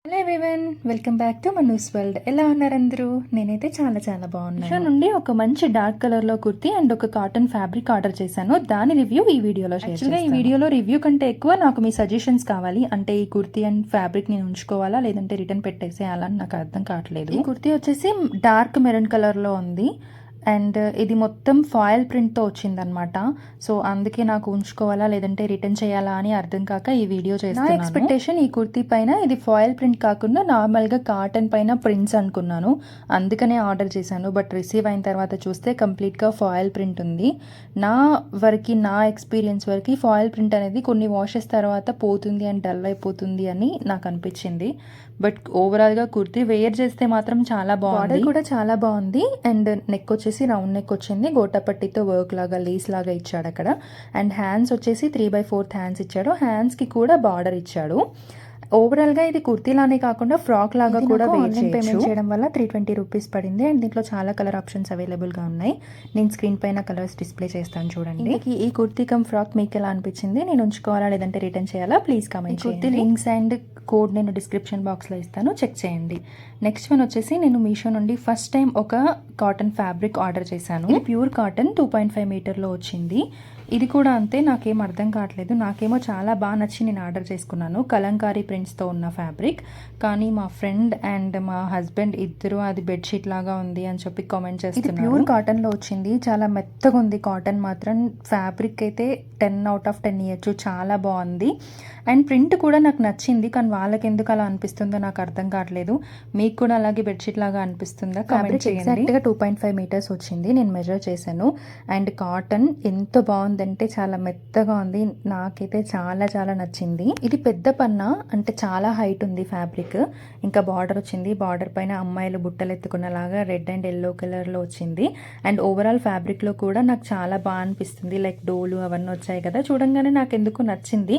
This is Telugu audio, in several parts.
Hello everyone, welcome back to మనూస్ world. ఎలా ఉన్నారు అందరూ? నేనైతే చాలా చాలా బాగున్నాను. మీషో నుండి ఒక మంచి డార్క్ కలర్లో కుర్తీ అండ్ ఒక కాటన్ ఫ్యాబ్రిక్ ఆర్డర్ చేశాను. దాని రివ్యూ ఈ వీడియోలో షేర్ చేస్తాను. ఈ వీడియోలో రివ్యూ కంటే ఎక్కువ నాకు మీ సజెషన్స్ కావాలి. అంటే ఈ కుర్తీ అండ్ ఫ్యాబ్రిక్ నేను ఉంచుకోవాలా లేదంటే రిటర్న్ పెట్టేసేయాలని నాకు అర్థం కావట్లేదు. ఈ కుర్తీ వచ్చేసి డార్క్ మెరూన్ కలర్లో ఉంది అండ్ ఇది మొత్తం ఫాయిల్ ప్రింట్తో వచ్చిందనమాట. సో అందుకే నాకు ఉంచుకోవాలా లేదంటే రిటర్న్ చేయాలా అని అర్థం కాక ఈ వీడియో చేస్తున్నాను. నా ఎక్స్పెక్టేషన్ ఈ కుర్తీ పైన ఇది ఫాయిల్ ప్రింట్ కాకుండా నార్మల్గా కాటన్ పైన ప్రింట్స్ అనుకున్నాను, అందుకనే ఆర్డర్ చేశాను. బట్ రిసీవ్ అయిన తర్వాత చూస్తే కంప్లీట్గా ఫాయిల్ ప్రింట్ ఉంది. నా ఎక్స్పీరియన్స్ వరకు ఫాయిల్ ప్రింట్ అనేది కొన్ని వాషెస్ తర్వాత పోతుంది అండ్ డల్ అయిపోతుంది అని నాకు అనిపించింది. బట్ ఓవరాల్గా కుర్తీ వేర్ చేస్తే మాత్రం చాలా బాగుంది. బార్డర్ కూడా చాలా బాగుంది అండ్ నెక్ వచ్చేసి రౌండ్ నెక్ వచ్చింది. గోటపట్టితో వర్క్ లాగా లేస్ లాగా ఇచ్చాడు అక్కడ. అండ్ హ్యాండ్స్ వచ్చేసి 3/4 హ్యాండ్స్ ఇచ్చాడు. హ్యాండ్స్కి కూడా బార్డర్ ఇచ్చాడు. ఓవరాల్గా ఇది కుర్తీలానే కాకుండా ఫ్రాక్ లాగా కూడా ఆన్లైన్ పేమెంట్ చేయడం వల్ల 320 రూపీస్ పడింది. అండ్ దీంట్లో చాలా కలర్ ఆప్షన్స్ అవైలబుల్గా ఉన్నాయి. నేను స్క్రీన్ పైన కలర్స్ డిస్ప్లే చేస్తాను చూడండి. ఈ కుర్తీ కమ్ ఫ్రాక్ మీకు ఎలా అనిపించింది? నేను ఉంచుకోవాలా లేదంటే రిటర్న్ చేయాలా? ప్లీజ్ కామెంట్ చేయండి. కుర్తీ లింక్స్ అండ్ కోడ్ నేను డిస్క్రిప్షన్ బాక్స్లో ఇస్తాను, చెక్ చేయండి. నెక్స్ట్ వన్ వచ్చేసి నేను మీషో నుండి ఫస్ట్ టైం ఒక కాటన్ ఫ్యాబ్రిక్ ఆర్డర్ చేశాను. ఇది ప్యూర్ కాటన్ 2.5 మీటర్లో వచ్చింది. ఇది కూడా అంతే, నాకేం అర్థం కావట్లేదు. నాకేమో చాలా బాగా నచ్చి నేను ఆర్డర్ చేసుకున్నాను. కలంకారీ ప్రింట్స్తో ఉన్న ఫ్యాబ్రిక్. కానీ మా ఫ్రెండ్ అండ్ మా హస్బెండ్ ఇద్దరు అది బెడ్షీట్ లాగా ఉంది అని చెప్పి కామెంట్ చేస్తున్నారు. ఇది ప్యూర్ కాటన్లో వచ్చింది, చాలా మెత్తగా ఉంది కాటన్ మాత్రం. ఫ్యాబ్రిక్ అయితే 10/10 ఇవ్వచ్చు, చాలా బాగుంది. అండ్ ప్రింట్ కూడా నాకు నచ్చింది, కానీ వాళ్ళకి ఎందుకు అలా అనిపిస్తుందో నాకు అర్థం కావట్లేదు. మీకు కూడా అలాగే బెడ్షీట్ లాగా అనిపిస్తుందా? కామెంట్ చేయండి. ఎగ్జాక్ట్గా 2.5 మీటర్స్ వచ్చింది, నేను మెజర్ చేశాను. అండ్ కాటన్ ఎంత బాగుందంటే చాలా మెత్తగా ఉంది, నాకైతే చాలా చాలా నచ్చింది. ఇది పెద్ద పన్నా, అంటే చాలా హైట్ ఉంది ఫ్యాబ్రిక్. ఇంకా బార్డర్ వచ్చింది, బార్డర్ పైన అమ్మాయిలు బుట్టలు ఎత్తుకున్నలాగా రెడ్ అండ్ ఎల్లో కలర్లో వచ్చింది. అండ్ ఓవరాల్ ఫ్యాబ్రిక్లో కూడా నాకు చాలా బాగా అనిపిస్తుంది. లైక్ డోలు అవన్నీ వచ్చాయి కదా, చూడంగానే నాకు ఎందుకు నచ్చింది.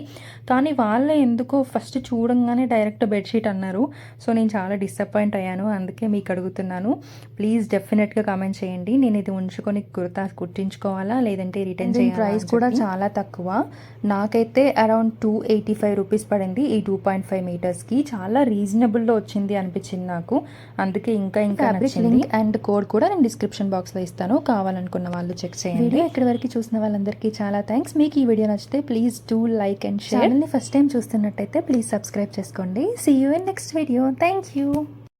కానీ వాళ్ళే ఎందుకో ఫస్ట్ చూడంగానే డైరెక్ట్ బెడ్షీట్ అన్నారు. సో నేను చాలా డిసప్పాయింట్ అయ్యాను, అందుకే మీకు అడుగుతున్నాను. ప్లీజ్ డెఫినెట్గా కామెంట్ చేయండి. నేను ఇది ఉంచుకొని కుట్టించుకోవాలా లేదంటే రిటర్న్ చేయాలి? ప్రైస్ కూడా చాలా తక్కువ, నాకైతే అరౌండ్ 285 రూపీస్ పడింది. ఈ 2.5 మీటర్స్కి చాలా రీజనబుల్లో వచ్చింది అనిపించింది నాకు, అందుకే ఇంకా ఫ్యాబ్రిక్ లింక్ అండ్ కోడ్ కూడా నేను డిస్క్రిప్షన్ బాక్స్లో ఇస్తాను, కావాలనుకున్న వాళ్ళు చెక్ చేయండి. వీడియో ఇక్కడి వరకు చూసిన వాళ్ళందరికీ చాలా థ్యాంక్స్. మీకు ఈ వీడియో నచ్చితే please do like and share. ఛానల్ని ఫస్ట్ టైం చూస్తున్నట్టయితే ప్లీజ్ సబ్స్క్రైబ్ చేసుకోండి. See you in next video. Thank you.